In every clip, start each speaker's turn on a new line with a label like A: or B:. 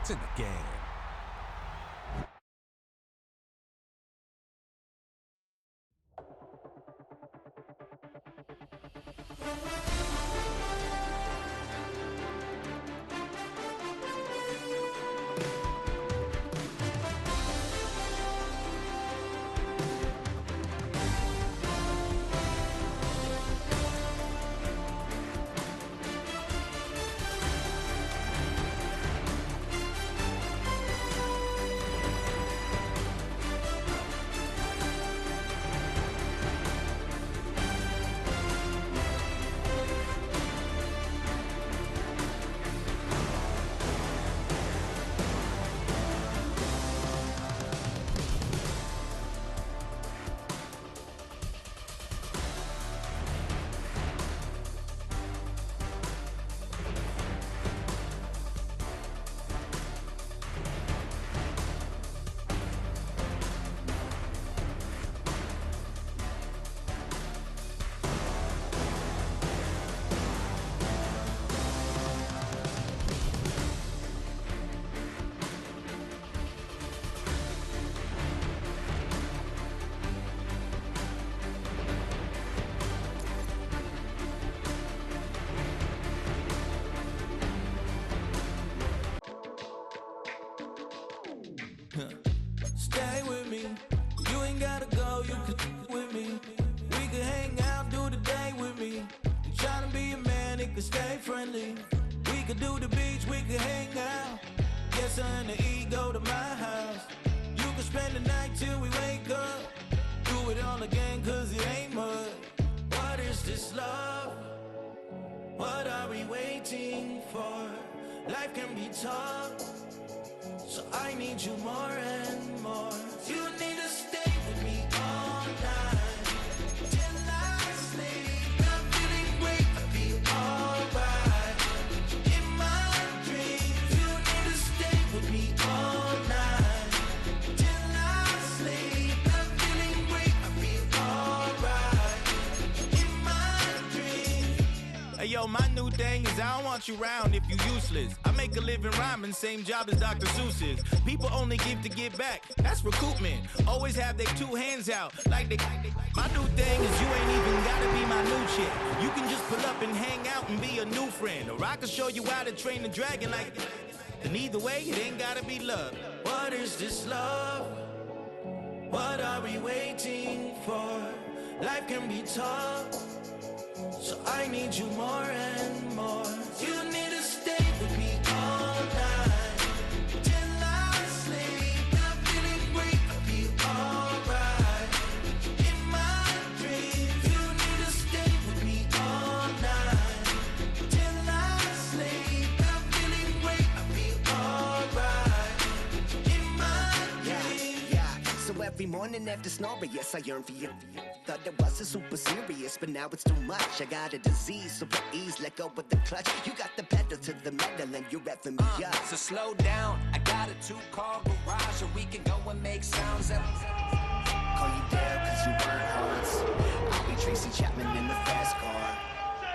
A: It's in the game.
B: Stay with me, you ain't gotta go, you can with me. We can hang out, do the day with me. I'm trying to be a man, it can stay friendly. We could do the beach, we could hang out. Yes, I and the E go to my house. You can spend the night till we wake up. Do it all again, cause it ain't mud. What is this love? What are we waiting for? Life can be tough, so I need you more and more. You need to stay with me all night till I sleep. I'm feeling great, I feel alright. In my dreams, you need to stay with me all night till I sleep. I'm feeling great, I feel alright. In my dreams. Hey yo, my new thing is I don't want you round if you useless. I make a living rhyming, same job as Dr. Seuss's. People only give to get back, that's recoupment. Always have their two hands out, like they. My new thing is you ain't even gotta be my new chick. You can just pull up and hang out and be a new friend. Or I can show you how to train the dragon like. And either way, it ain't gotta be love. What is this love? What are we waiting for? Life can be tough, so I need you more and more. You need to stay with me all night till I sleep. I'm feeling great, I feel alright. In my dreams, you need to stay with me all night till I sleep. I'm feeling great, I feel alright. In my dreams.
C: Yeah. So every morning after snoring, yes, I yearn for you. Thought it wasn't super serious, but now it's too much. I got a disease, so please let go of the clutch. You got the pedal to the metal and you're revving me up.
D: So slow down, I got a 2-car garage, or we can go and make sounds up.
C: Call you Dale cause you burn hearts. I'll be Tracy Chapman in the fast car.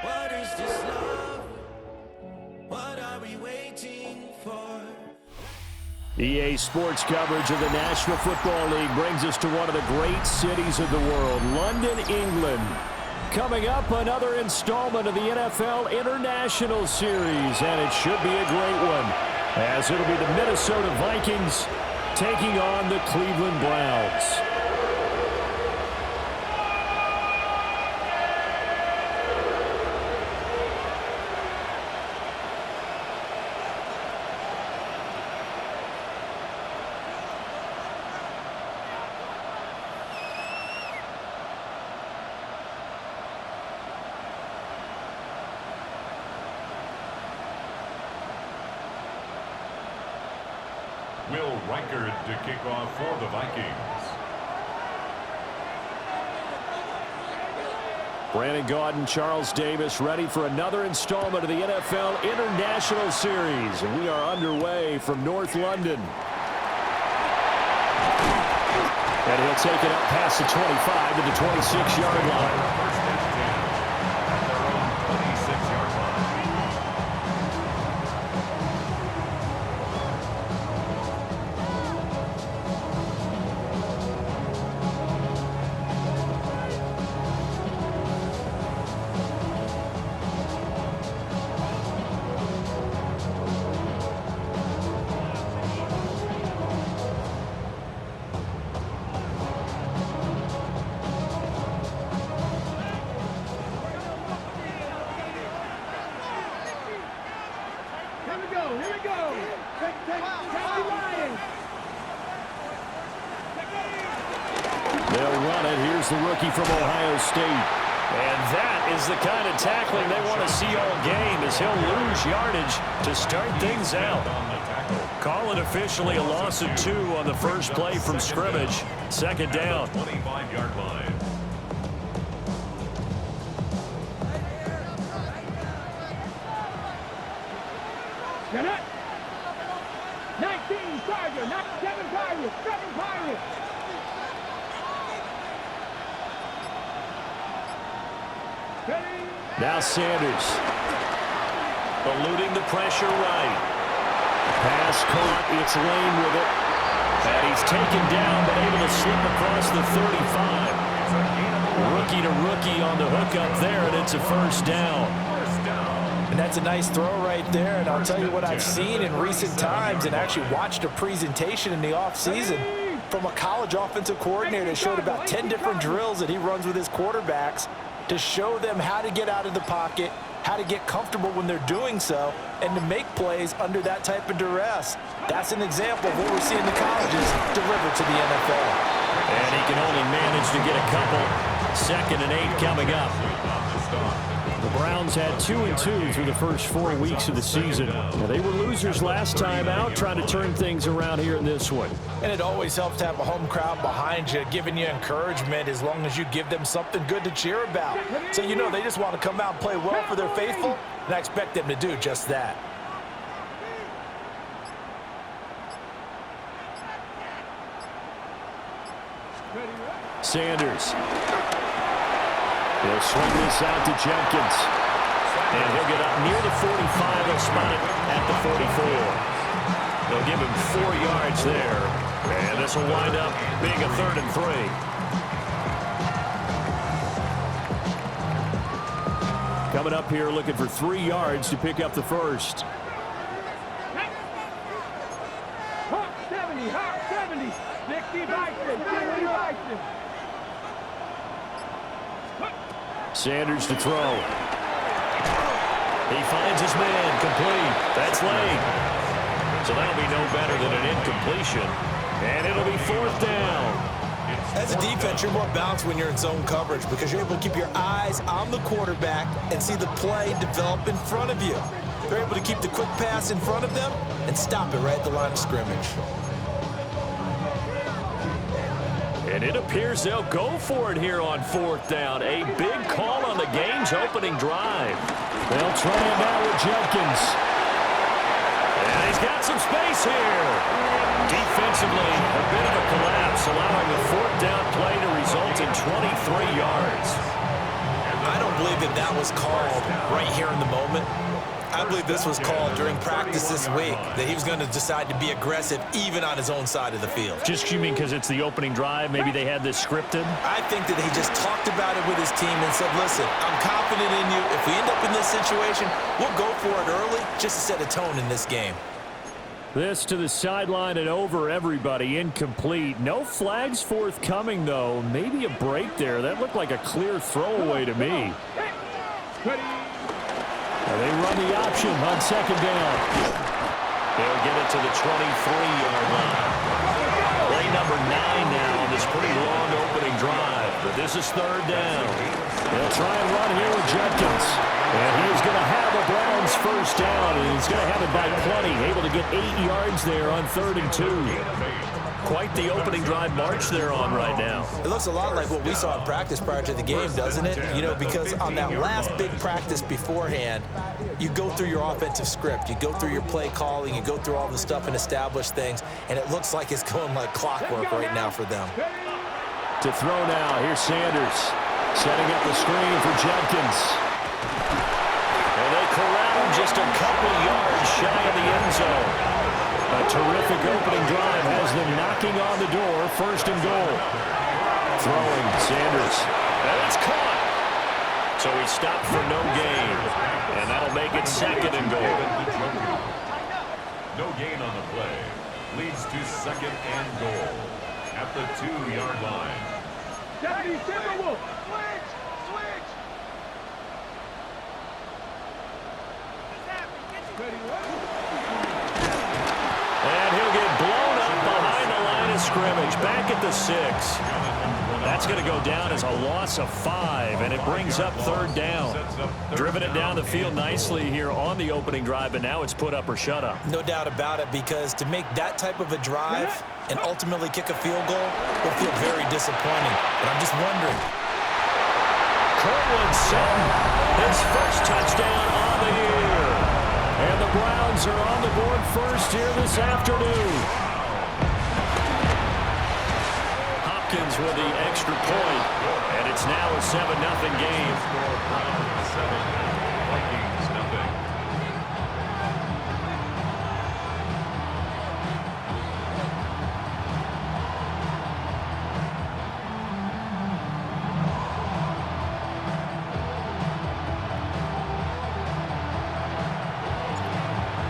B: What is this love? What are we waiting for?
E: EA Sports coverage of the National Football League brings us to one of the great cities of the world, London, England. Coming up, another installment of the NFL International Series, and it should be a great one, as it'll be the Minnesota Vikings taking on the Cleveland Browns.
F: Will Reichard to kick off for the Vikings.
E: Brandon Gaudin, Charles Davis, ready for another installment of the NFL International Series. And we are underway from North London. And he'll take it up past the 25 to the 26-yard line.
F: First and 10 at their own 26-yard line.
E: They'll run it. Here's the rookie from Ohio State. And that is the kind of tackling they want to see all game, as he'll lose yardage to start things out. Call it officially a loss of 2 on the first play from scrimmage. Second down.
F: 25-yard line.
A: Get it. 19 Tigers, not 7 Tigers, 7 Tigers.
E: Now Sanders. Eluding the pressure right. Pass caught. It's Lane with it. And he's taken down, but able to slip across the 35. Rookie to rookie on the hook up there, and it's a first down.
G: And that's a nice throw right there. And I'll tell you what I've seen in recent times and actually watched a presentation in the offseason from a college offensive coordinator that showed about 10 different drills that he runs with his quarterbacks to show them how to get out of the pocket, how to get comfortable when they're doing so, and to make plays under that type of duress. That's an example of what we're seeing the colleges deliver to the NFL.
E: And he can only manage to get a couple. 2nd and 8 coming up. The Browns had 2-2 through the first 4 weeks of the season. Now, they were losers last time out, trying to turn things around here in this one.
G: And it always helps to have a home crowd behind you, giving you encouragement as long as you give them something good to cheer about. So you know they just want to come out and play well for their faithful, and I expect them to do just that.
E: Sanders. He'll swing this out to Jenkins. And he'll get up near the 45. He'll spot it at the 44. They'll give him 4 yards there. And this will wind up being a 3rd and 3. Coming up here looking for 3 yards to pick up the first.
A: Hawk 70, Hawk 70. 60 Viking, 60 Viking.
E: Sanders to throw. He finds his man, complete. That's Lane. So that'll be no better than an incompletion. And it'll be 4th down.
G: As a defense, you're more balanced when you're in zone coverage because you're able to keep your eyes on the quarterback and see the play develop in front of you. They're able to keep the quick pass in front of them and stop it right at the line of scrimmage.
E: And it appears they'll go for it here on 4th down. A big call on the game's opening drive. They'll try it now with Jenkins. And he's got some space here. Defensively, a bit of a collapse, allowing the 4th down play to result in 23 yards.
G: I don't believe that was called right here in the moment. I believe this was called during practice this week, that he was going to decide to be aggressive even on his own side of the field.
E: Just you mean because it's the opening drive? Maybe they had this scripted?
G: I think that he just talked about it with his team and said, listen, I'm confident in you. If we end up in this situation, we'll go for it early just to set a tone in this game.
E: This to the sideline and over everybody. Incomplete. No flags forthcoming, though. Maybe a break there. That looked like a clear throwaway to me. They run the option on 2nd down. They'll get it to the 23-yard line. Play number 9 now on this pretty long opening drive. But this is 3rd down. They'll try and run here with Jenkins. And he is going to have the Browns first down. And he's going to have it by plenty. Able to get 8 yards there on 3rd and 2. Quite the opening drive march they're on right now.
G: It looks a lot like what we saw in practice prior to the game, doesn't it? You know, because on that last big practice beforehand, you go through your offensive script. You go through your play calling. You go through all the stuff and establish things. And it looks like it's going like clockwork right now for them.
E: To throw now, here's Sanders. Setting up the screen for Jenkins. And they corral him just a couple yards shy of the end zone. A terrific opening drive has them knocking on the door. 1st and goal. Throwing, Sanders. And it's caught. So he stopped for no gain. And that'll make it 2nd and goal.
F: No gain on the play. Leads to 2nd and goal. At the 2-yard line.
A: Deputy Timberwolf. Switch.
E: scrimmage, back at the 6. That's going to go down as a loss of 5, and it brings up 3rd down. Driven it down the field nicely here on the opening drive, but now it's put up or shut up.
G: No doubt about it, because to make that type of a drive and ultimately kick a field goal will feel very disappointing. But I'm just wondering.
E: Cortland Sutton, his first touchdown on the year. And the Browns are on the board first here this afternoon. Hopkins with the extra point, and it's now a 7-0 game.
F: 7, Vikings nothing.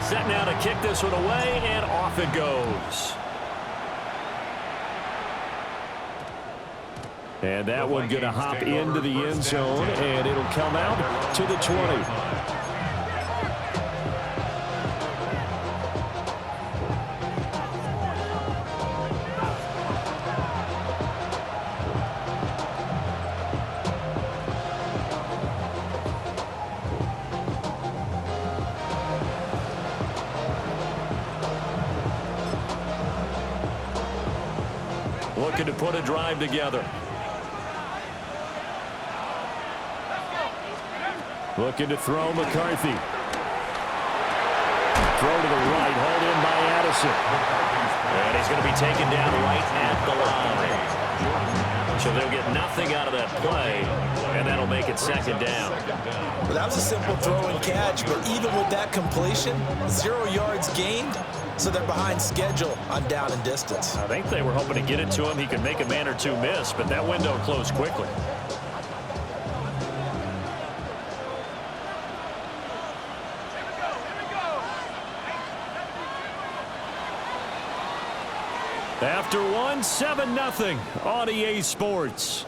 E: Set now to kick this one away, and off it goes. And that one going to hop into the end zone, and it'll come out to the 20. Looking to put a drive together. Looking to throw McCarthy. Throw to the right, hauled in by Addison. And he's going to be taken down right at the line. So they'll get nothing out of that play, and that'll make it 2nd down.
G: Well, that was a simple throw and catch, but even with that completion, 0 yards gained, so they're behind schedule on down and distance.
E: I think they were hoping to get it to him. He could make a man or two miss, but that window closed quickly. After one, 7-0 on EA Sports.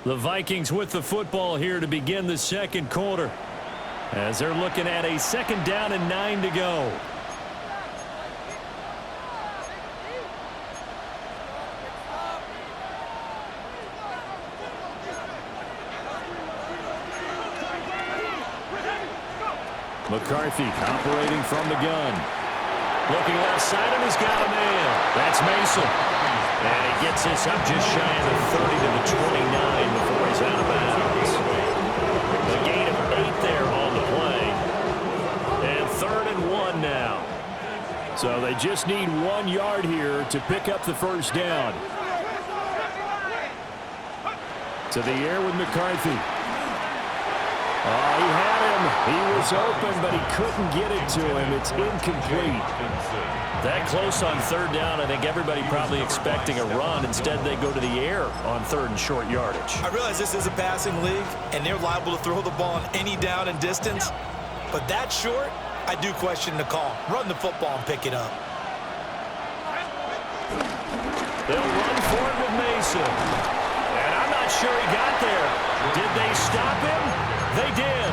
E: The Vikings with the football here to begin the 2nd quarter, as they're looking at a 2nd down and 9 to go. McCarthy operating from the gun. Looking left side, and he's got a man. That's Mason. And he gets this up just shy of the 30 to the 29 before he's out of bounds. A gain of 8 there on the play. And 3rd and 1 now. So they just need 1 yard here to pick up the 1st down. To the air with McCarthy. Oh, he had him. He was open, but he couldn't get it to him. It's incomplete. That close on 3rd down, I think everybody probably expecting a run. Instead, they go to the air on 3rd and short yardage.
G: I realize this is a passing league, and they're liable to throw the ball on any down and distance. But that short, I do question the call. Run the football and pick it up.
E: They'll run for it with Mason. And I'm not sure he got there. Did they stop him? They did.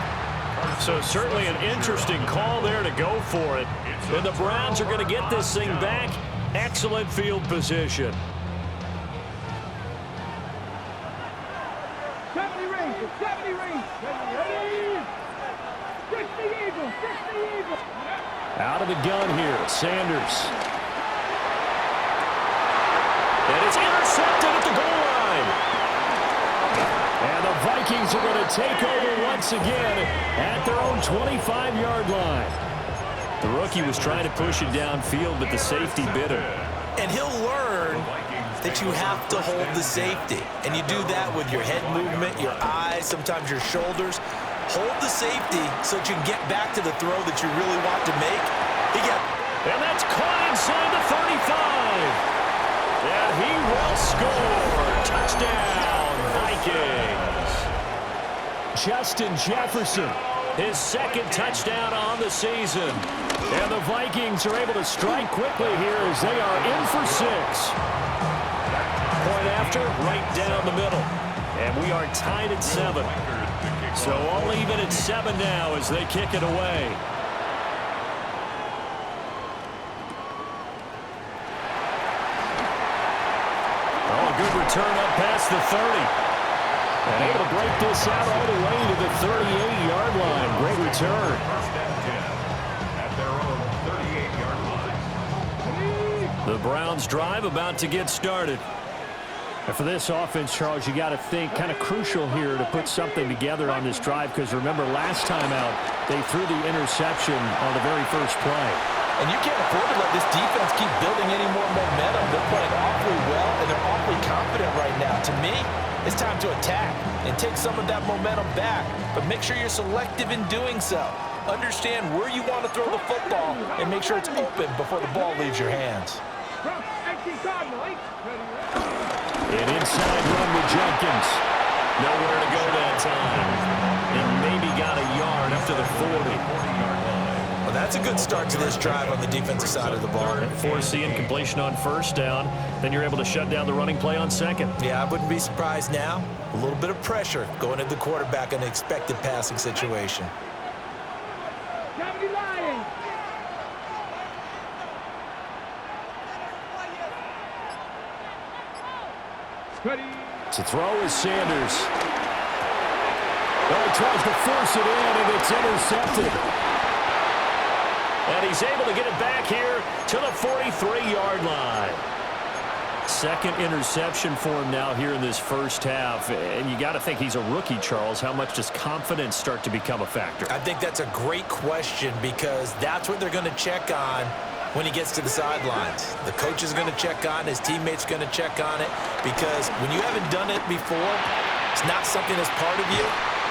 E: So certainly an interesting call there to go for it. And the Browns are going to get this thing back. Excellent field position.
A: 70 rings, 70 rings. 60 Eagles, 60 Eagles.
E: Out of the gun here, Sanders. And it's intercepted at the goal line. And the Vikings are going to take over once again at their own 25-yard line. The rookie was trying to push it downfield, but the safety bit him.
G: And he'll learn that you have to hold the safety. And you do that with your head movement, your eyes, sometimes your shoulders. Hold the safety so that you can get back to the throw that you really want to make.
E: And that's caught inside the 35. And he will score. Touchdown, Vikings. Justin Jefferson, his 2nd touchdown on the season. And the Vikings are able to strike quickly here as they are in for 6. Point after, right down the middle. And we are tied at 7. So all even at 7 now as they kick it away. return up past the 30. And able to break this out all the way to the 38-yard line. Great return.
F: First and 10 at their own 38-yard line.
E: The Browns drive about to get started. And for this offense, Charles, you got to think kind of crucial here to put something together on this drive, because remember last time out they threw the interception on the very first play.
G: And you can't afford to let this defense keep building any more momentum. They're playing awfully well, and they're awfully confident right now. To me, it's time to attack and take some of that momentum back. But make sure you're selective in doing so. Understand where you want to throw the football and make sure it's open before the ball leaves your hands.
E: An inside run with Jenkins. Nowhere to go that time. And maybe got a yard up to the 40-yard line.
G: Well, that's a good start to this drive on the defensive side of the ball.
E: Force the incompletion on first down. Then you're able to shut down the running play on second.
G: Yeah, I wouldn't be surprised now. A little bit of pressure going at the quarterback in an expected passing situation.
E: To throw is Sanders. Oh, he tries to force it in, and it's intercepted. And he's able to get it back here to the 43-yard line. Second interception for him now here in this first half. And you got to think he's a rookie, Charles. How much does confidence start to become a factor?
G: I think that's a great question, because that's what they're going to check on when he gets to the sidelines. The coach is going to check on, his teammates going to check on it, because when you haven't done it before, it's not something that's part of you.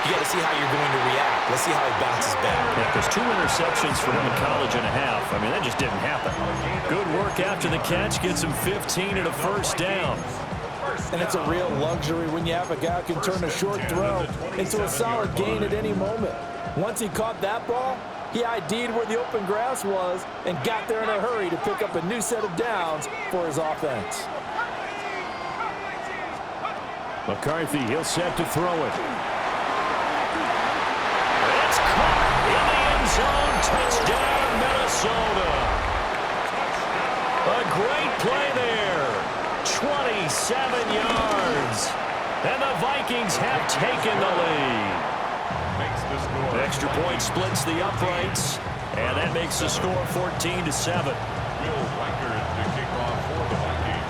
G: You got to see how you're going to react. Let's see how he bounces back.
E: Yeah, because 2 interceptions for him in college and a half. I mean, that just didn't happen. Good work after the catch. Gets him 15 and a first down.
G: And it's a real luxury when you have a guy who can turn a short throw into a solid gain at any moment. Once he caught that ball, he ID'd where the open grass was and got there in a hurry to pick up a new set of downs for his offense.
E: McCarthy, he'll set to throw it. It's caught in the end zone. Touchdown, Minnesota. A great play there. 27 yards. And the Vikings have taken the lead. Extra point splits the uprights, and that makes the score 14-7.
F: Will Reichert to kick off for the Vikings.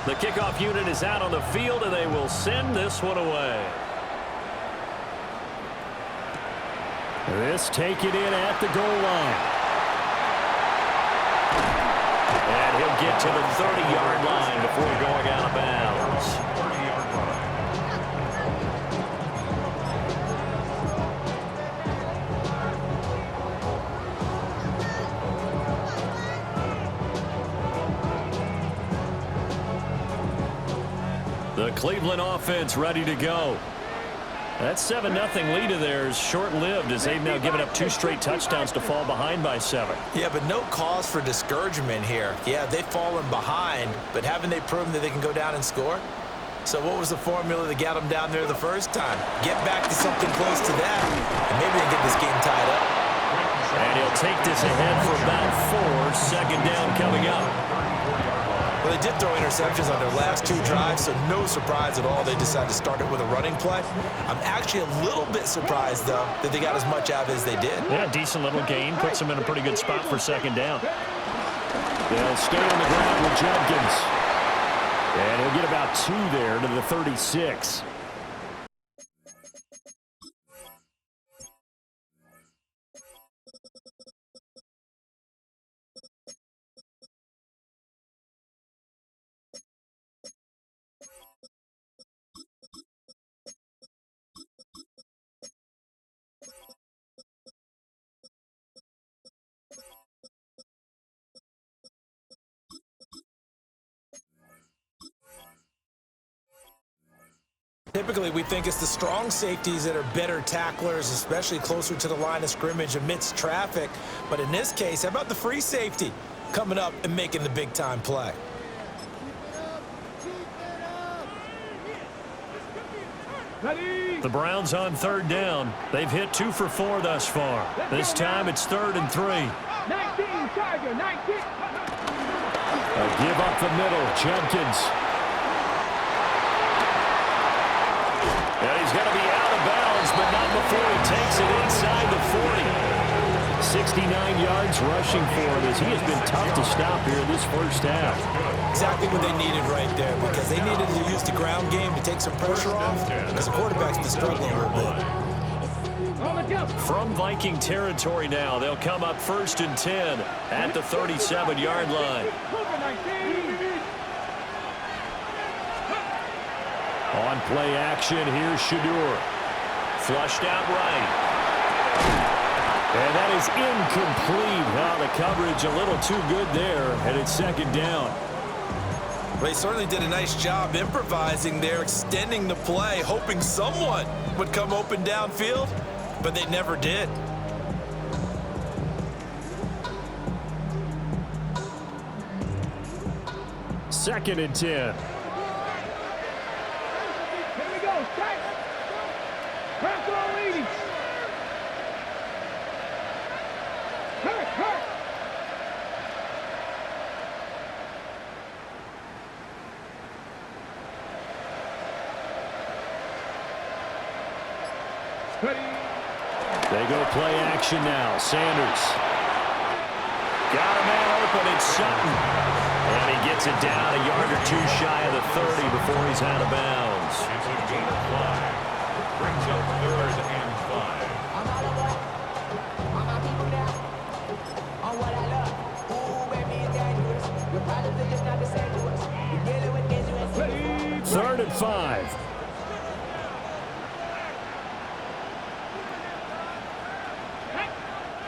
E: The kickoff unit is out on the field, and they will send this one away. This taken in at the goal line. And he'll get to the 30-yard line before going out of bounds.
F: 30-yard line.
E: The Cleveland offense ready to go. That 7-0 lead of theirs short-lived, as they've now given up 2 straight touchdowns to fall behind by 7.
G: Yeah, but no cause for discouragement here. Yeah, they've fallen behind, but haven't they proven that they can go down and score? So what was the formula that got them down there the first time? Get back to something close to that, and maybe they can get this game tied up.
E: And he'll take this ahead for about 4. Second down coming up.
G: Well, they did throw interceptions on their last 2 drives, so no surprise at all they decided to start it with a running play. I'm actually a little bit surprised, though, that they got as much out of it as they did.
E: Yeah, decent little gain. Puts them in a pretty good spot for second down. They'll stay on the ground with Jenkins. And he'll get about 2 there to the 36.
G: Typically, we think it's the strong safeties that are better tacklers, especially closer to the line of scrimmage amidst traffic. But in this case, how about the free safety coming up and making the big-time play?
E: The Browns on third down. They've hit 2 for 4 thus far. This time it's 3rd and 3.
A: 19, Tiger, 19.
E: Give up the middle, Jenkins. And he's going to be out of bounds, but not before he takes it inside the 40. 69 yards rushing for him as he has been tough to stop here in this first half.
G: Exactly what they needed right there, because they needed to use the ground game to take some pressure off, because the quarterback's been struggling a little bit.
E: From Viking territory now, they'll come up 1st and 10 at the 37-yard line. On play action, here's Shadur. Flushed out right. And that is incomplete. Now the coverage a little too good there, and it's 2nd down.
G: They certainly did a nice job improvising there, extending the play, hoping someone would come open downfield, but they never did.
E: Second and 10.
A: Here we go, strike. Press on leading. Hurt.
E: They go play action now. Sanders. Got a man open. It's Sutton. And he gets it down a yard or two shy of the 30 before he's out of bounds.
F: It's a gain of 5. Brings up 3rd and 5.
E: Third and 5.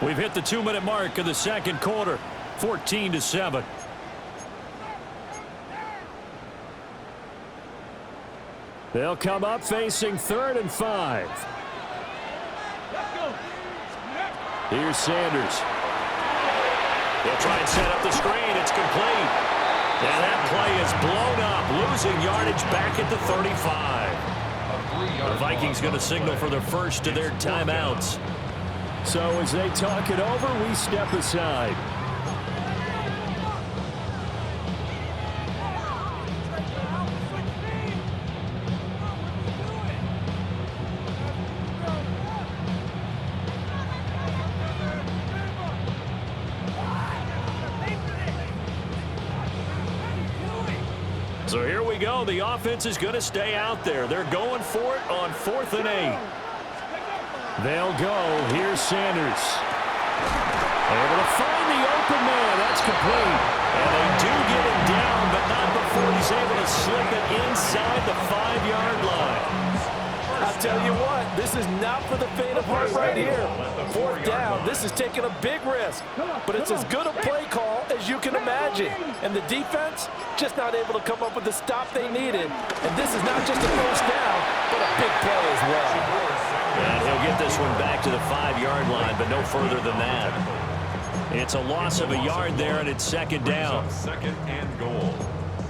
E: We've hit the 2-minute mark of the 2nd quarter. 14-7. They'll come up facing 3rd and 5. Here's Sanders. He'll try and set up the screen. It's complete. And that play is blown up, losing yardage back at the 35. The Vikings going to signal for their first of their timeouts. So as they talk it over, we step aside. So here we go. The offense is going to stay out there. They're going for it on 4th and 8. They'll go. Here's Sanders. Able to find the open man. That's complete. And they do get him down, but not before he's able to slip it inside the 5-yard line.
G: I'll tell you what, this is not for the faint of heart right here. 4th down, this is taking a big risk, but it's as good a play call as you can imagine. And the defense just not able to come up with the stop they needed. And this is not just a first down, but a big play as well.
E: And he'll get this one back to the 5-yard line, but no further than that. It's a loss of a yard there, and it's 2nd down.
F: 2nd and goal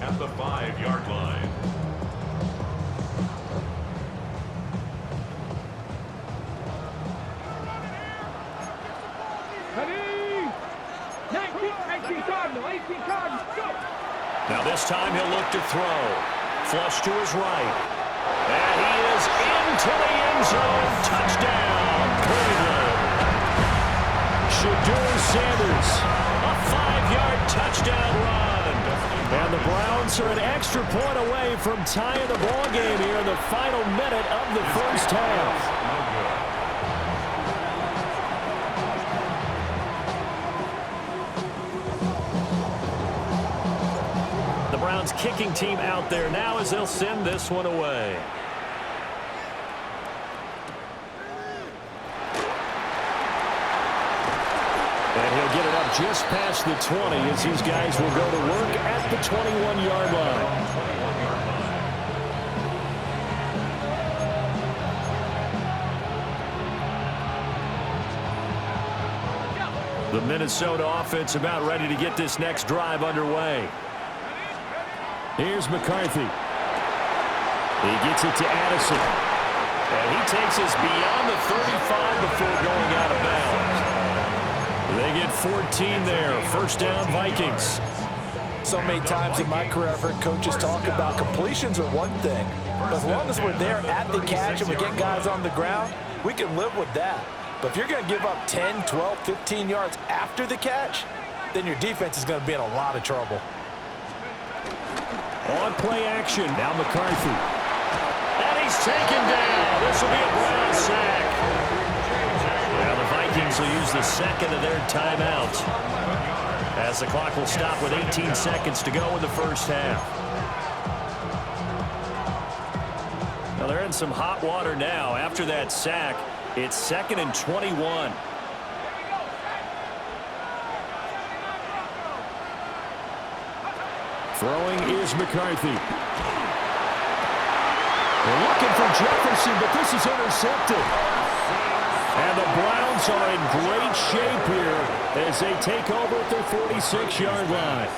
F: at the 5-yard line.
E: Now this time he'll look to throw. Flush to his right. And he is into the end zone. Touchdown, Cleveland. Shadur Sanders. A 5-yard touchdown run. And the Browns are an extra point away from tying the ball game here in the final minute of the first half. Browns kicking team out there now as they'll send this one away. And he'll get it up just past the 20 as these guys will go to work at the 21-yard line. The Minnesota offense about ready to get this next drive underway. Here's McCarthy. He gets it to Addison. And he takes us beyond the 35 before going out of bounds. They get 14 there. First down, Vikings.
G: So many times in my career, I've heard coaches talk about completions are one thing. But as long as we're there at the catch and we get guys on the ground, we can live with that. But if you're going to give up 10, 12, 15 yards after the catch, then your defense is going to be in a lot of trouble.
E: On play action, now McCarthy. And he's taken down. This will be a Brown sack. Now the Vikings will use the second of their timeouts, as the clock will stop with 18 seconds to go in the first half. Now they're in some hot water now. After that sack, it's 2nd and 21. Throwing is McCarthy. They're looking for Jefferson, but this is intercepted. And the Browns are in great shape here as they take over at their 46-yard line.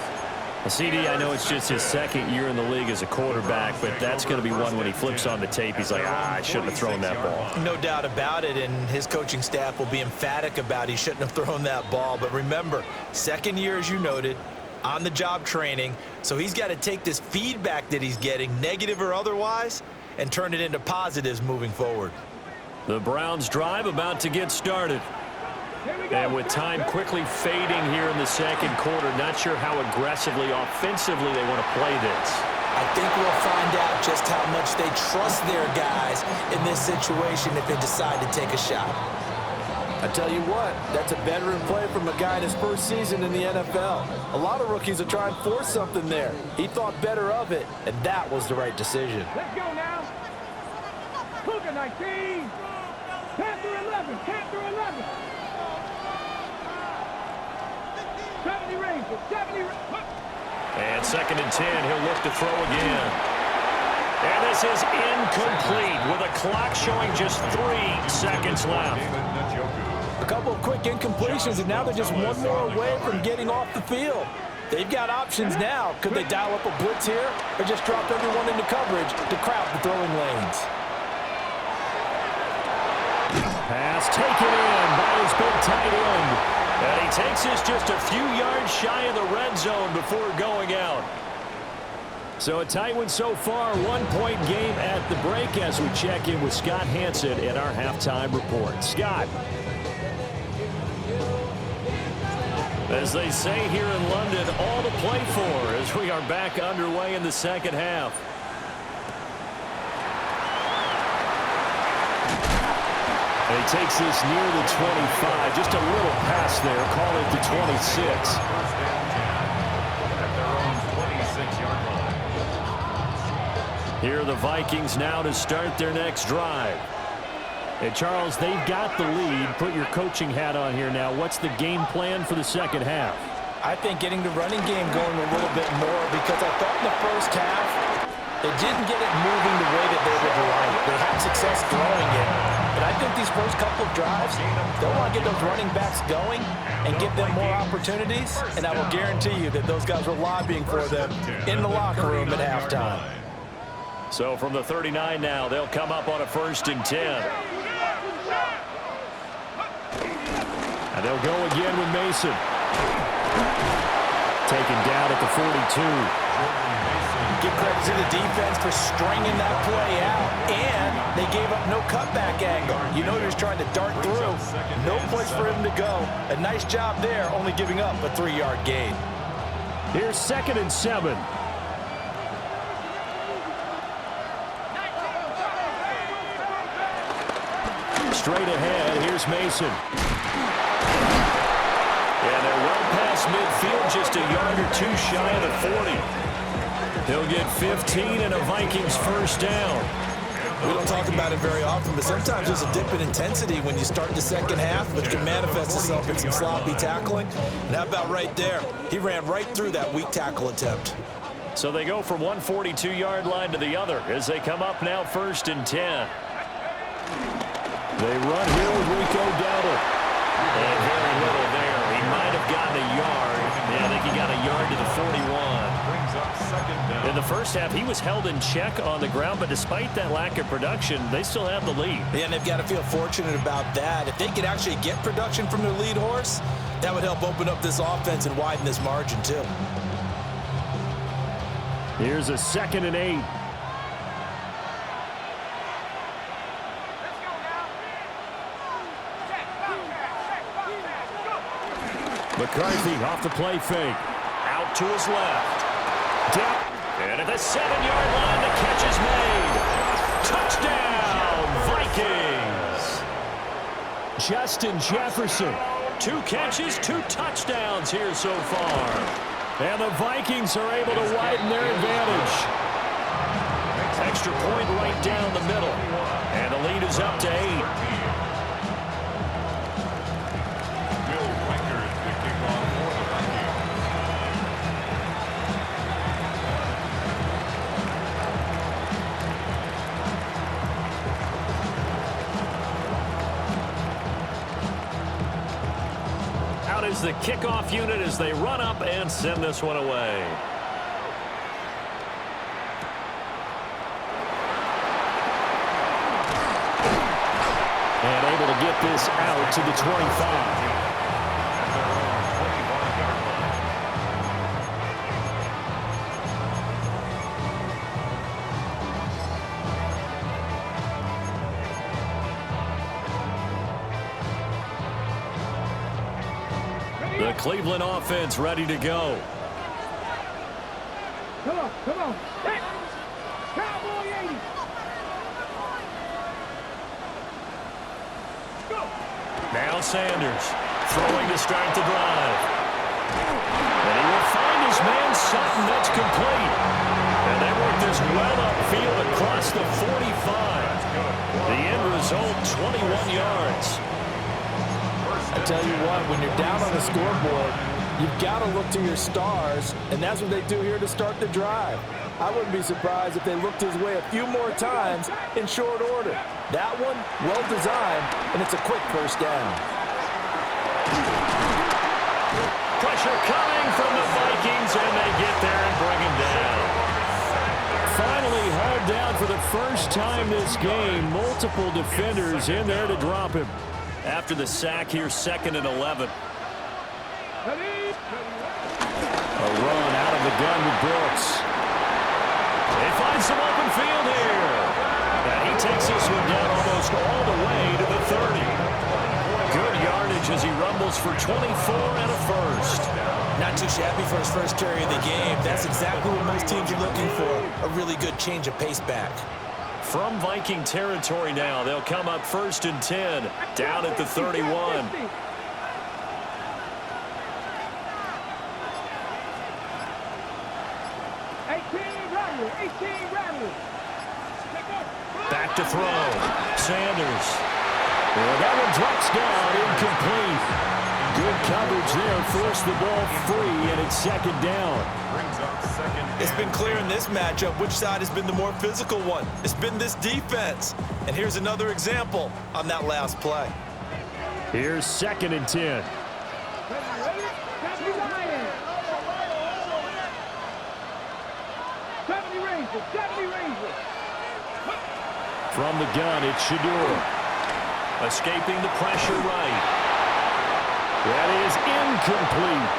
E: CD, I know it's just his second year in the league as a quarterback, but that's going to be one when he flips on the tape. He's like, I shouldn't have thrown that ball.
G: No doubt about it, and his coaching staff will be emphatic about he shouldn't have thrown that ball. But remember, second year, as you noted, on-the-job training, so he's got to take this feedback that he's getting, negative or otherwise, and turn it into positives moving forward.
E: The Browns drive about to get started. And with time quickly fading here in the second quarter, not sure how aggressively, offensively they want to play this.
G: I think we'll find out just how much they trust their guys in this situation if they decide to take a shot. I tell you what, that's a veteran play from a guy in his first season in the NFL. A lot of rookies will try and force something there. He thought better of it, and that was the right decision.
A: Let's go now. Cougar 19. Panther 11. Panther 11. 70 Rangers. 70
E: And 2nd and 10. He'll look to throw again. And this is incomplete with a clock showing just 3 seconds left.
G: A couple of quick incompletions, and now they're just one more away from getting off the field. They've got options now. Could they dial up a blitz here or just drop everyone into coverage to crowd the throwing lanes?
E: Pass taken in by his big tight end. And he takes this just a few yards shy of the red zone before going out. So a tight one so far, 1-point game at the break as we check in with Scott Hansen in our halftime report. Scott. As they say here in London, all to play for as we are back underway in the second half. And he takes this near the 25. Just a little pass there. Call it the 26.
F: At their own 26-yard line.
E: Here are the Vikings now to start their next drive. And Charles, they've got the lead. Put your coaching hat on here now. What's the game plan for the second half?
G: I think getting the running game going a little bit more, because I thought in the first half they didn't get it moving the way that they would like. They had success throwing it. But I think these first couple of drives, they'll want to get those running backs going and give them more opportunities. And I will guarantee you that those guys were lobbying for them in the locker room at halftime.
E: So from the 39 now, they'll come up on a 1st and 10. And they'll go again with Mason. Taken down at the 42.
G: Give credit to the defense for stringing that play out, and they gave up no cutback angle. You know he was trying to dart through. No place for him to go. A nice job there, only giving up a 3-yard gain.
E: Here's 2nd and 7. Straight ahead, here's Mason. And they're well past midfield, just a yard or two shy of the 40. He'll get 15 and a Vikings first down.
G: We don't talk about it very often, but sometimes there's a dip in intensity when you start the second half, which can manifest itself in some sloppy tackling. And how about right there? He ran right through that weak tackle attempt.
E: So they go from one 42-yard line to the other as they come up now 1st and 10. They run here with Rico Dowdle. And very little there. He might have gotten a yard. Yeah, I think he got a yard to the 41.
F: Brings up 2nd down.
E: In the first half, he was held in check on the ground, but despite that lack of production, they still have the lead.
G: Yeah, and they've got to feel fortunate about that. If they could actually get production from their lead horse, That would help open up this offense and widen this margin, too.
E: Here's a 2nd and 8. McCarthy off the play fake. Out to his left. Down. And at the 7-yard line, the catch is made. Touchdown, Vikings. Justin Jefferson. 2 catches, 2 touchdowns here so far. And the Vikings are able to widen their advantage. Extra point right down the middle. And the lead is up to 8. Is the kickoff unit as they run up and send this one away. And able to get this out to the 25. The Cleveland offense ready to go.
A: Come on, come on. Hey, Cowboy 80. Go.
E: Now Sanders throwing to start the drive. And he will find his man Sutton. That's complete. And they work this well upfield across the 45. The end result, 21 yards.
G: I tell you what, when you're down on the scoreboard, you've got to look to your stars, and that's what they do here to start the drive. I wouldn't be surprised if they looked his way a few more times in short order. That one, well designed, and it's a quick first down.
E: Pressure coming from the Vikings, and they get there and bring him down. Finally hauled down for the first time this game. Multiple defenders in there to drop him. After the sack here, 2nd and 11. A run out of the gun with Brooks. They find some open field here. And he takes this one down almost all the way to the 30. Good yardage as he rumbles for 24 and a first.
G: Not too shabby for his first carry of the game. That's exactly what most teams are looking for. A really good change of pace back.
E: From Viking territory now, they'll come up 1st and 10, down at the 31.
A: 18 Rattler.
E: Back to throw. Sanders. Well, that one drops down, incomplete. Good coverage there, forced the ball free, and it's 2nd down.
G: It's been clear in this matchup which side has been the more physical one. It's been this defense. And here's another example on that last play.
E: Here's 2nd and 10. From the gun, it's Shador. Escaping the pressure right. That is incomplete.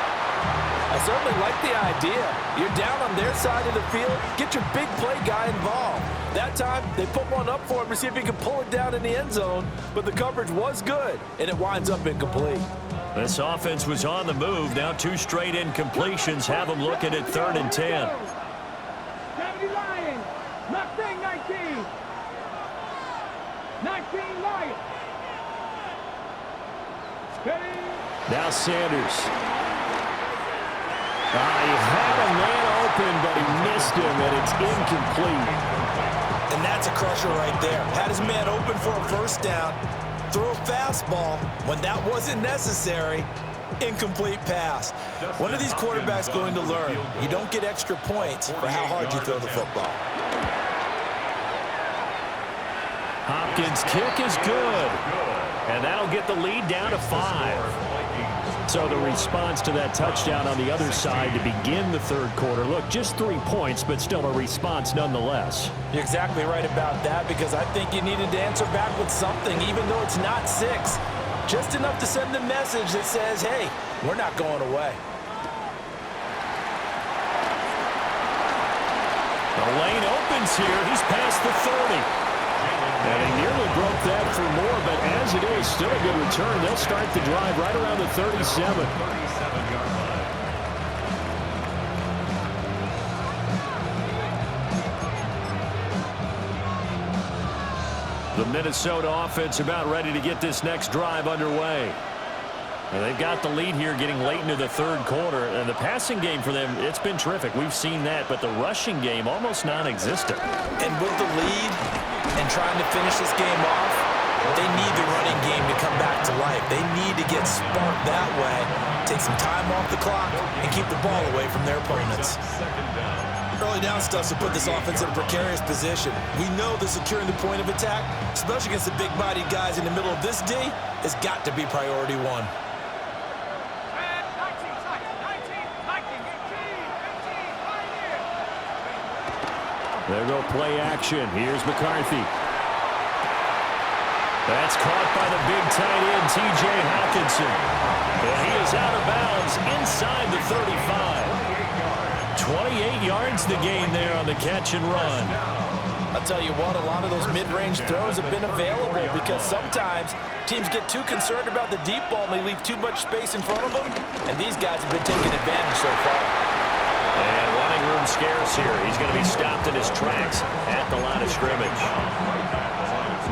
G: I certainly like the idea. You're down on their side of the field. Get your big play guy involved. That time, they put one up for him to see if he can pull it down in the end zone. But the coverage was good, and it winds up incomplete.
E: This offense was on the move. Now 2 straight incompletions have them looking at 3rd and 10.
A: 70 Lions. Mustang 19. 19 Lions.
E: Now Sanders. He had a man open, but he missed him, and it's incomplete.
G: And that's a crusher right there. Had his man open for a first down. Throw a fastball when that wasn't necessary. Incomplete pass. When are these quarterbacks going to learn? You don't get extra points for how hard you throw the football.
E: Hopkins' kick is good. And that'll get the lead down to 5. So the response to that touchdown on the other side to begin the 3rd quarter. Look, just 3 points, but still a response nonetheless.
G: You're exactly right about that, because I think you needed to answer back with something, even though it's not 6. Just enough to send the message that says, hey, we're not going away.
E: The lane opens here. He's past the 30. And he nearly broke that for more, but as it is, still a good return. They'll start the drive right around the 37.
F: 37-yard line.
E: The Minnesota offense about ready to get this next drive underway. And they've got the lead here getting late into the third quarter. And the passing game for them, it's been terrific. We've seen that, but the rushing game almost non-existent.
G: And with the lead and trying to finish this game off, they need the running game to come back to life. They need to get sparked that way, take some time off the clock, and keep the ball away from their opponents.
F: Second down.
G: Early down stuff's to put this offense in a precarious position. We know that securing the point of attack, especially against the big-bodied guys in the middle of this D, has got to be priority one.
A: 19, 19, Viking, 18, right here.
E: There go play action. Here's McCarthy. That's caught by the big tight end, T.J. Hawkinson. And he is out of bounds inside the 35. 28 yards the gain there on the catch and run.
G: I'll tell you what, a lot of those mid-range throws have been available because sometimes teams get too concerned about the deep ball and they leave too much space in front of them, and these guys have been taking advantage so far.
E: And running room scarce here. He's going to be stopped in his tracks at the line of scrimmage.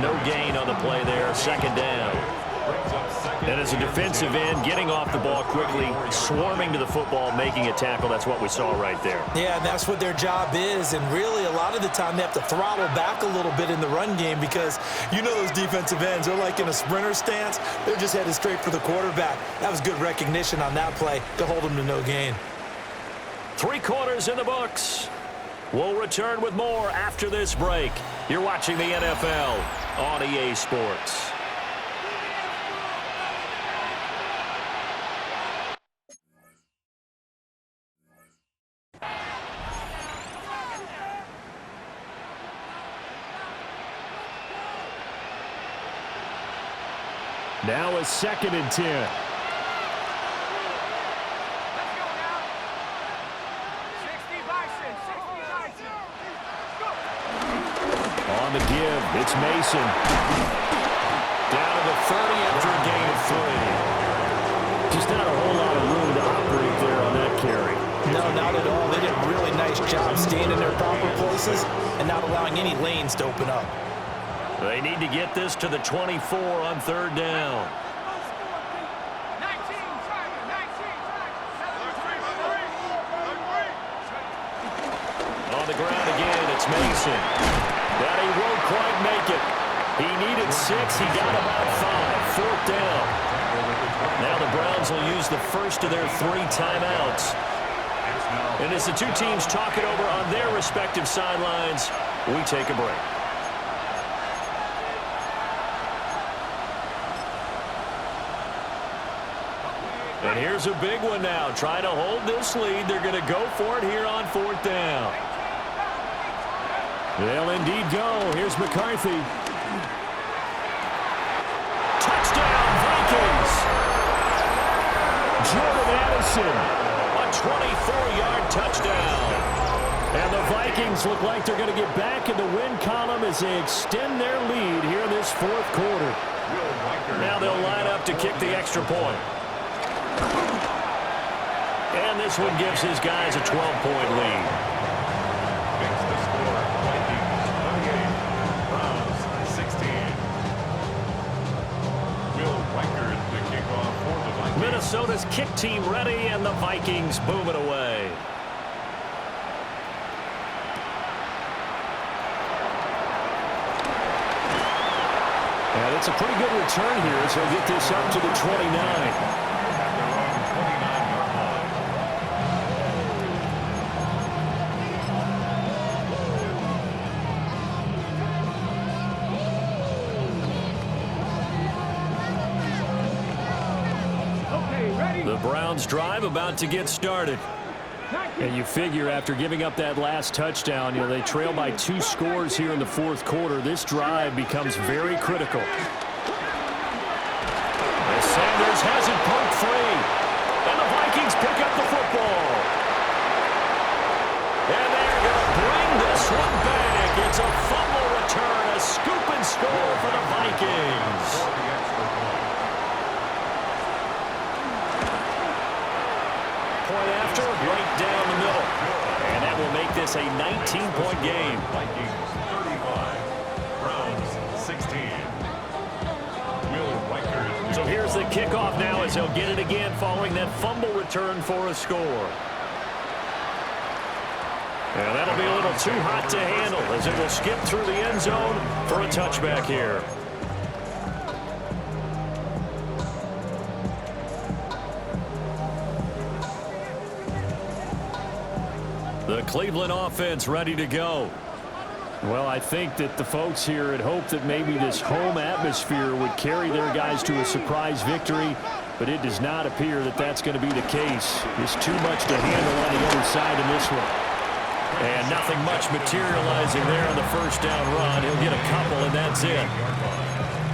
E: No gain on the play there, second down. And as a defensive end, getting off the ball quickly, swarming to the football, making a tackle, that's what we saw right there.
G: Yeah, and that's what their job is, and really a lot of the time they have to throttle back a little bit in the run game because you know those defensive ends, they're like in a sprinter stance. They're just headed straight for the quarterback. That was good recognition on that play to hold them to no gain.
E: 3 quarters in the books. We'll return with more after this break. You're watching the NFL on EA Sports. Now a 2nd and 10.
A: Let's go now. 60 Bison, 60 Bison. Let's go.
E: On the give, it's Mason. Down to the 30 after a gain of 3. Just not a whole lot of room to operate there on that carry.
G: No, not at all. They did a really nice job staying in their proper places and not allowing any lanes to open up.
E: They need to get this to the 24 on 3rd down.
A: 19, Tiger, 19,
E: On the ground again, it's Mason. But he won't quite make it. He needed 6. He got about 5. 4th down. Now the Browns will use the first of their 3 timeouts. And as the two teams talk it over on their respective sidelines, we take a break. And here's a big one now. Trying to hold this lead. They're going to go for it here on 4th down. They'll indeed go. Here's McCarthy. Touchdown, Vikings. Jordan Addison, a 24-yard touchdown. And the Vikings look like they're going to get back in the win column as they extend their lead here in this 4th quarter. Now they'll line up to kick the extra point. And this one gives his guys a 12-point lead.
F: Makes the score. Vikings 28, Browns 16. Will Reichert the kickoff for the Vikings.
E: Minnesota's kick team ready, and the Vikings boom it away. And it's a pretty good return here as they'll get this up to the 29. The Browns drive about to get started. And you figure after giving up that last touchdown, you know, they trail by 2 scores here in the 4th quarter. This drive becomes very critical. Sanders has it poked free. And the Vikings pick up the football. And they're going to bring this one back. It's a fumble return, a scoop and score for the Vikings. Point after, right down the middle. And that will make this a 19-point game.
F: Vikings 35, Browns 16.
E: So here's the kickoff now as they'll get it again following that fumble return for a score. And that'll be a little too hot to handle as it will skip through the end zone for a touchback here. The Cleveland offense ready to go. Well, I think that the folks here had hoped that maybe this home atmosphere would carry their guys to a surprise victory, but it does not appear that that's going to be the case. There's too much to handle on the other side in this one. And nothing much materializing there on the first down run. He'll get a couple, and that's it.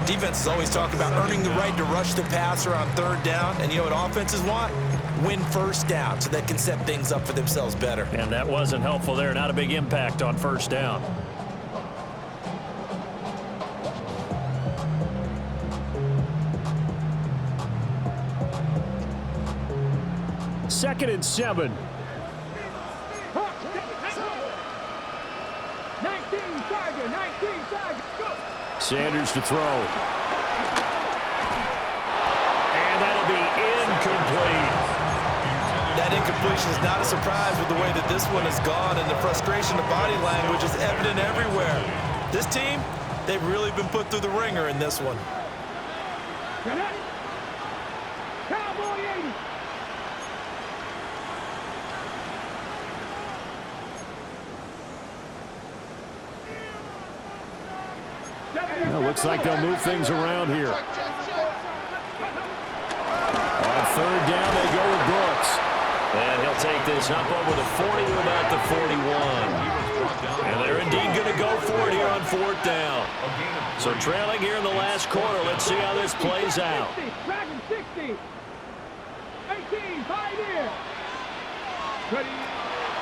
G: Defenses always talk about earning the right to rush the passer on third down, and you know what offenses want? Win first down so they can set things up for themselves better.
E: And that wasn't helpful there. Not a big impact on first down. Second and 7.
A: 19 target, go.
E: Sanders to throw. And that'll be incomplete.
G: That incompletion is not a surprise with the way that this one has gone, and the frustration of body language is evident everywhere. This team, they've really been put through the ringer in this one.
A: Cowboy 80.
E: Well, looks like they'll move things around here. On third down, they go with Brooks. And he'll take this up over the 40 to about the 41. And they're indeed going to go for it here on fourth down. So trailing here in the last quarter. Let's see how this plays out.
A: 60. 18, pioneer.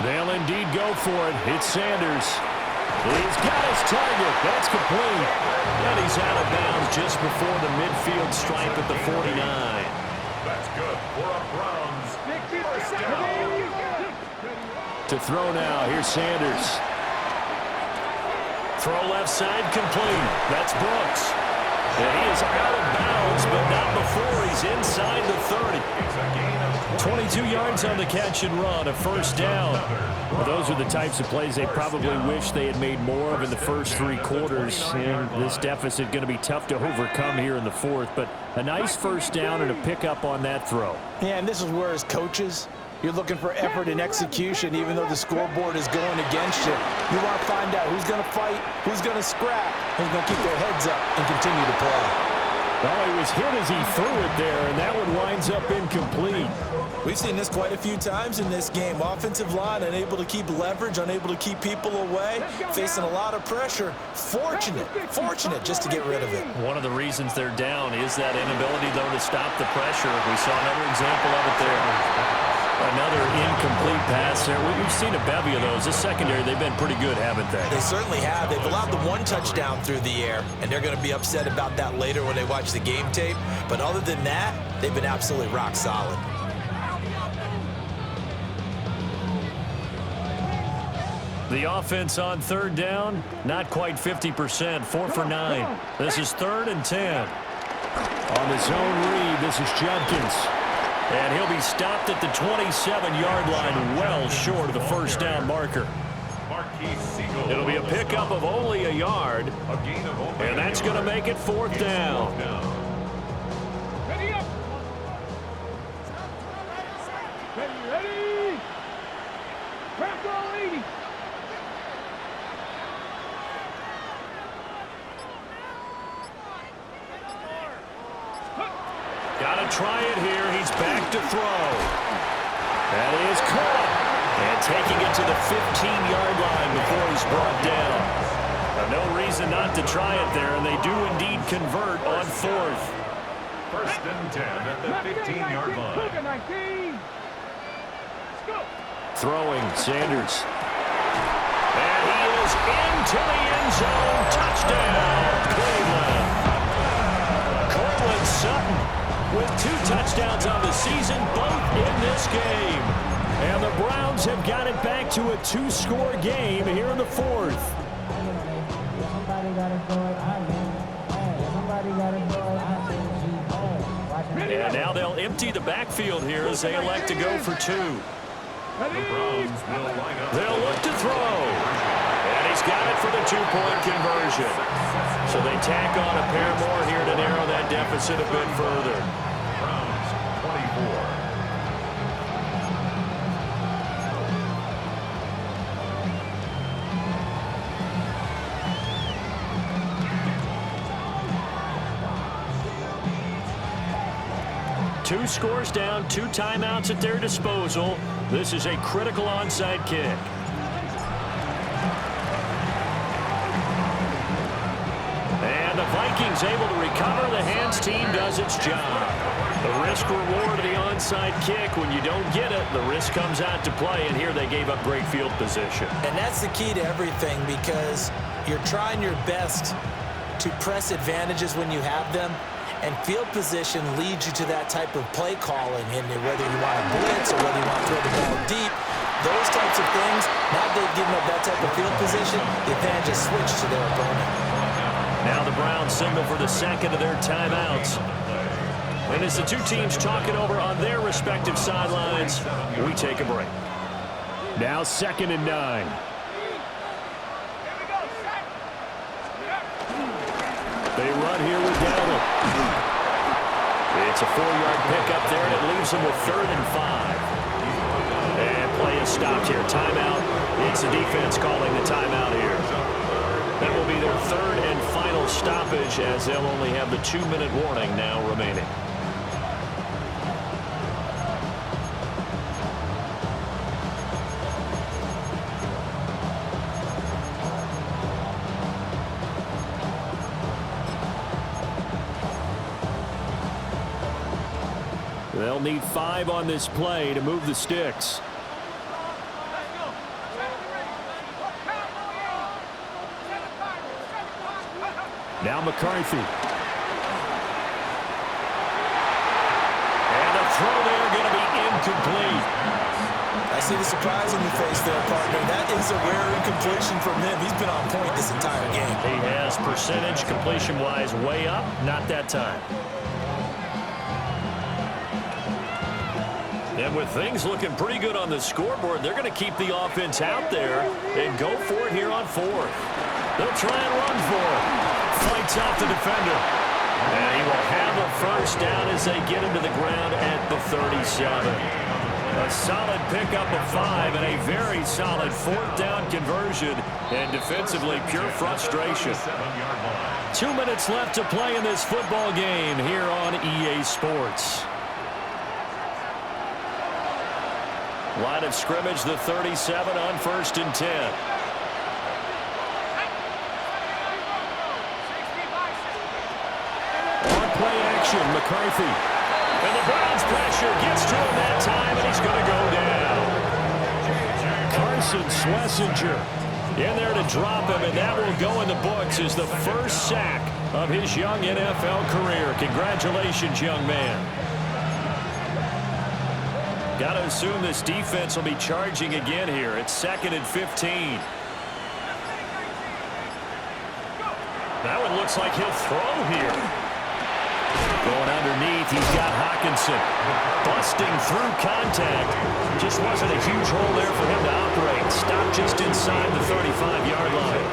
E: They'll indeed go for it. It's Sanders. He's got his target. That's complete. And he's out of bounds just before the midfield stripe at the 49.
F: That's good for a Browns first down.
E: To throw now. Here's Sanders. Throw left side complete. That's Brooks. And he is out of bounds, but not before he's inside the 30. 22 yards on the catch and run, a first down. Well, those are the types of plays they probably wish they had made more of in the first three quarters. And this deficit going to be tough to overcome here in the fourth. But a nice first down and a pickup on that throw.
G: Yeah, and this is where, as coaches, you're looking for effort and execution, even though the scoreboard is going against you. You want to find out who's going to fight, who's going to scrap, who's going to keep their heads up and continue to play.
E: Oh, he was hit as he threw it there, and that one winds up incomplete.
G: We've seen this quite a few times in this game. Offensive line unable to keep leverage, unable to keep people away, facing a lot of pressure. Fortunate just to get rid of it.
E: One of the reasons they're down is that inability, though, to stop the pressure. We saw another example of it there. Another incomplete pass there. We've seen a bevy of those. This secondary, they've been pretty good, haven't they?
G: They certainly have. They've allowed the one touchdown through the air, and they're going to be upset about that later when they watch the game tape. But other than that, they've been absolutely rock solid.
E: The offense on third down, not quite 50%, 4 for 9. This is 3rd and 10. On the zone read, this is Judkins. And he'll be stopped at the 27-yard line, well short of the first down marker. It'll be a pickup of only a yard, and that's going to make it 4th down.
A: Ready up. Ready. Crack all 80.
E: Got to try it here. He's back to throw. That is caught. And taking it to the 15-yard line before he's brought down. No reason not to try it there, and they do indeed convert on 4th.
F: First and 10 at the 15-yard line.
A: Cougar 19. Let's go.
E: Throwing, Sanders. And he is into the end zone. Touchdown, Cleveland. Cortland Sutton with 2 touchdowns on the season, both in this game. And the Browns have got it back to a 2-score game here in the 4th. And now they'll empty the backfield here as they elect to go for 2.
F: The Browns will line up.
E: They'll look to throw. And he's got it for the 2-point conversion. So they tack on a pair more here to narrow that deficit a bit further.
F: Browns 24.
E: Two scores down, 2 timeouts at their disposal. This is a critical onside kick. And the Vikings able to recover. The hands team does its job. The risk reward of the onside kick. When you don't get it, the risk comes out to play, and here they gave up great field position.
G: And that's the key to everything, because you're trying your best to press advantages when you have them. And field position leads you to that type of play calling, and whether you want to blitz or whether you want to throw the ball deep, those types of things, now they've given up that type of field position, the advantage is switched to their opponent.
E: Now the Browns signal for the second of their timeouts. And as the two teams talk it over on their respective sidelines, we take a break. Now 2nd and 9. They run here with Dowdle. It's a 4-yard pickup there, and it leaves them with 3rd and 5. And play is stopped here. Timeout. It's the defense calling the timeout here. That will be their 3rd and final stoppage, as they'll only have the 2-minute warning now remaining. They'll need 5 on this play to move the sticks. Now McCarthy. And a throw there going to be incomplete.
G: I see the surprise on your face there, partner. That is a rare incompletion from him. He's been on point this entire game.
E: He has percentage completion-wise way up. Not that time. And with things looking pretty good on the scoreboard, they're going to keep the offense out there and go for it here on 4th. They'll try and run for it. Fights off the defender. And he will have a first down as they get him to the ground at the 37. A solid pickup of 5 and a very solid 4th down conversion. And defensively, pure frustration. 2 minutes left to play in this football game here on EA Sports. Line of scrimmage, the 37 on 1st and 10. On play action, McCarthy. And the Browns pressure gets to him that time, and he's going to go down. Carson Schlesinger in there to drop him, and that will go in the books as the first sack of his young NFL career. Congratulations, young man. Got to assume this defense will be charging again here. It's 2nd and 15. That one looks like he'll throw here. Going underneath, he's got Hawkinson. Busting through contact. Just wasn't a huge hole there for him to operate. Stopped just inside the 35-yard line.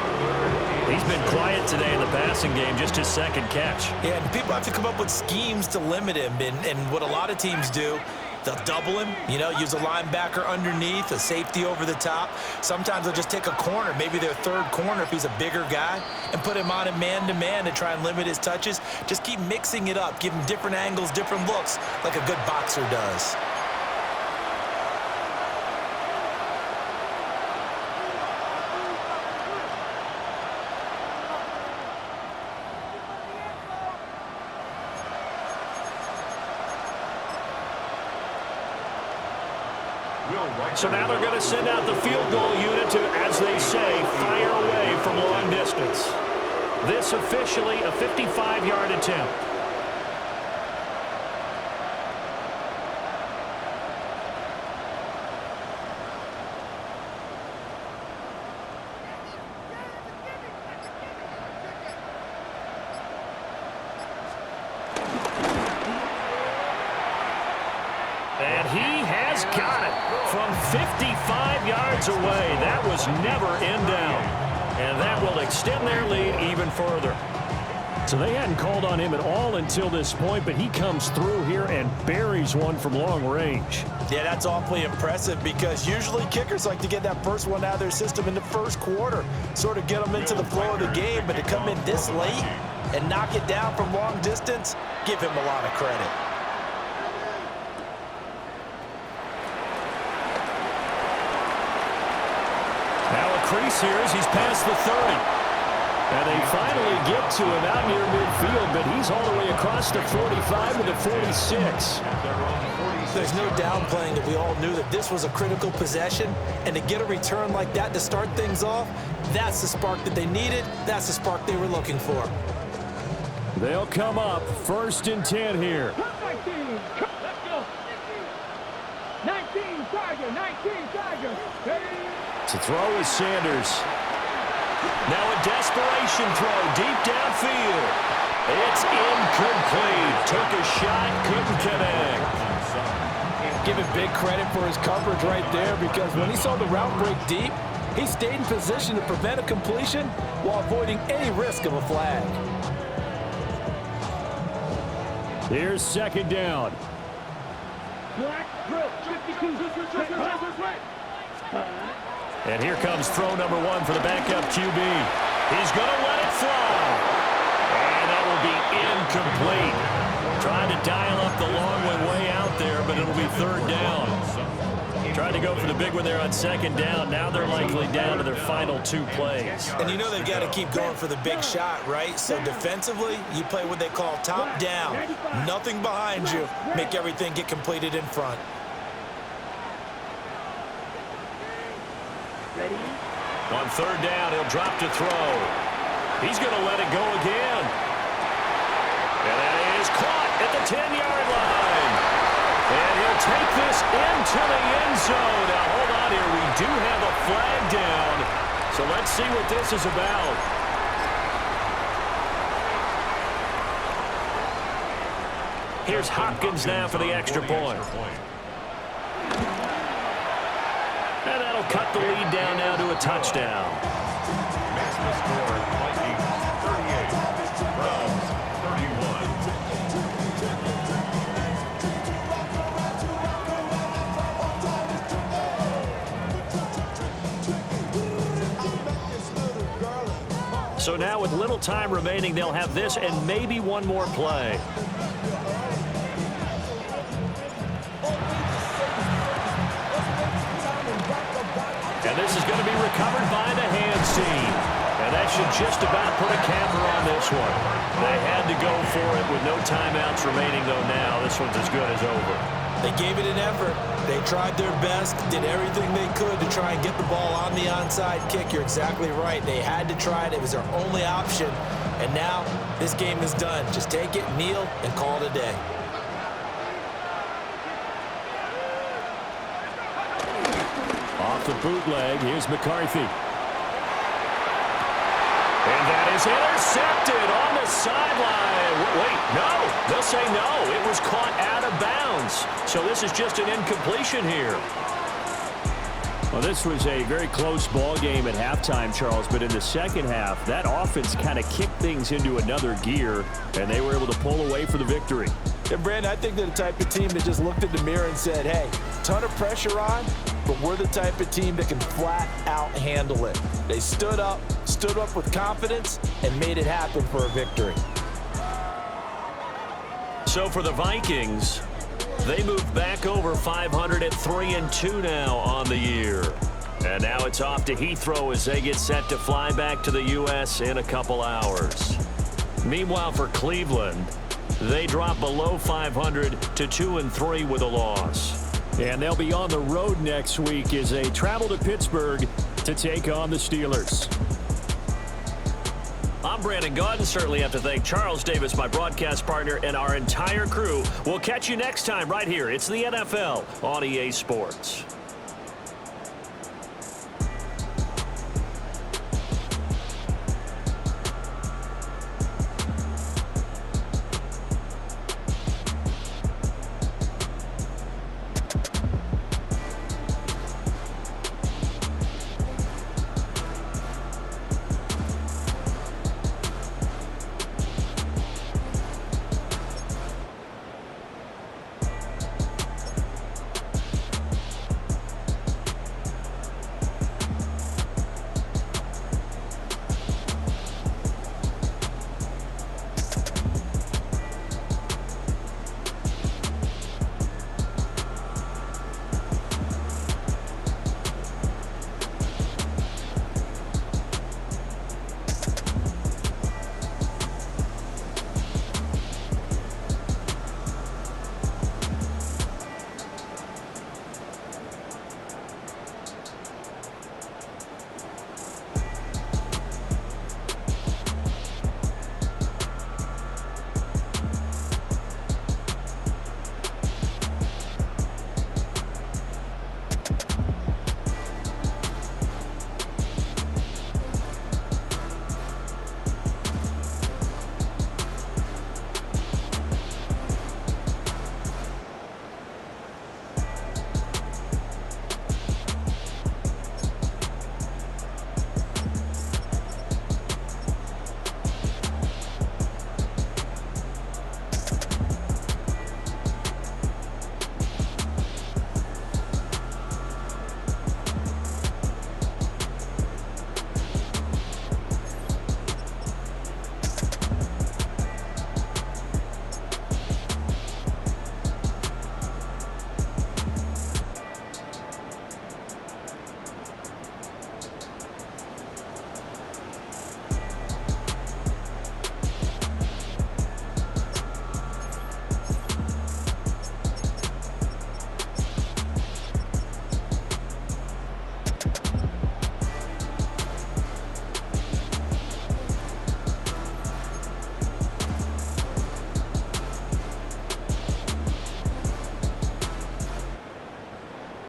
E: He's been quiet today in the passing game, just his 2nd catch.
G: Yeah, and people have to come up with schemes to limit him, and what a lot of teams do, they'll double him, use a linebacker underneath, a safety over the top. Sometimes they'll just take a corner, maybe their 3rd corner if he's a bigger guy, and put him on a man-to-man to try and limit his touches. Just keep mixing it up, give him different angles, different looks, like a good boxer does.
E: So now they're going to send out the field goal unit to, as they say, fire away from long distance. This officially a 55-yard attempt. And he has got it from 55 yards away. That was never in down. And that will extend their lead even further. So they hadn't called on him at all until this point, but he comes through here and buries one from long range.
G: Yeah, that's awfully impressive because usually kickers like to get that first one out of their system in the first quarter, sort of get them into the flow of the game, but to come in this late and knock it down from long distance, give him a lot of credit.
E: Now a crease here as he's past the 30. And they finally get to him out near midfield, but he's all the way across the 45 to the 46.
G: There's no downplaying that we all knew that this was a critical possession, and to get a return like that to start things off, that's the spark that they needed. That's the spark they were looking for.
E: They'll come up 1st and 10 here.
A: 19, let's go. 19, Tiger.
E: To throw is Sanders. Now a desperation throw deep downfield. It's incomplete. Took a shot, couldn't connect.
G: Give him big credit for his coverage right there because when he saw the route break deep, he stayed in position to prevent a completion while avoiding any risk of a flag.
E: Here's 2nd down. And here comes throw number 1 for the backup QB. He's going to let it fly. And that will be incomplete. Trying to dial up the long one way out there, but it'll be 3rd down. Trying to go for the big one there on 2nd down. Now they're likely down to their final 2 plays.
G: And you know they've got to keep going for the big shot, right? So defensively, you play what they call top down. Nothing behind you. Make everything get completed in front.
E: On 3rd down, he'll drop to throw. He's going to let it go again. And that is caught at the 10-yard line. And he'll take this into the end zone. Now, hold on here. We do have a flag down. So let's see what this is about. Here's Hopkins now for the extra point. And that'll cut the lead down now to a touchdown.
F: Maximum score, Vikings 38, Browns 31.
E: So now with little time remaining, they'll have this and maybe one more play. And this is going to be recovered by the hands team. And that should just about put a capper on this one. They had to go for it with no timeouts remaining, though now. This one's as good as over.
G: They gave it an effort. They tried their best, did everything they could to try and get the ball on the onside kick. You're exactly right. They had to try it. It was their only option. And now this game is done. Just take it, kneel, and call it a day.
E: Off the bootleg, here's McCarthy. And that is intercepted on the sideline. Wait, no. They'll say no. It was caught out of bounds. So this is just an incompletion here. Well, this was a very close ball game at halftime, Charles, but in the second half, that offense kind of kicked things into another gear, and they were able to pull away for the victory.
G: And, Brandon, I think they're the type of team that just looked in the mirror and said, hey, ton of pressure on, but we're the type of team that can flat out handle it. They stood up with confidence, and made it happen for a victory.
E: So for the Vikings, they moved back over 500 at 3-2 now on the year. And now it's off to Heathrow as they get set to fly back to the U.S. in a couple hours. Meanwhile, for Cleveland, they drop below 500 to 2-3 with a loss. And they'll be on the road next week as they travel to Pittsburgh to take on the Steelers.
H: I'm Brandon Gaudin. Certainly have to thank Charles Davis, my broadcast partner, and our entire crew. We'll catch you next time right here. It's the NFL on EA Sports.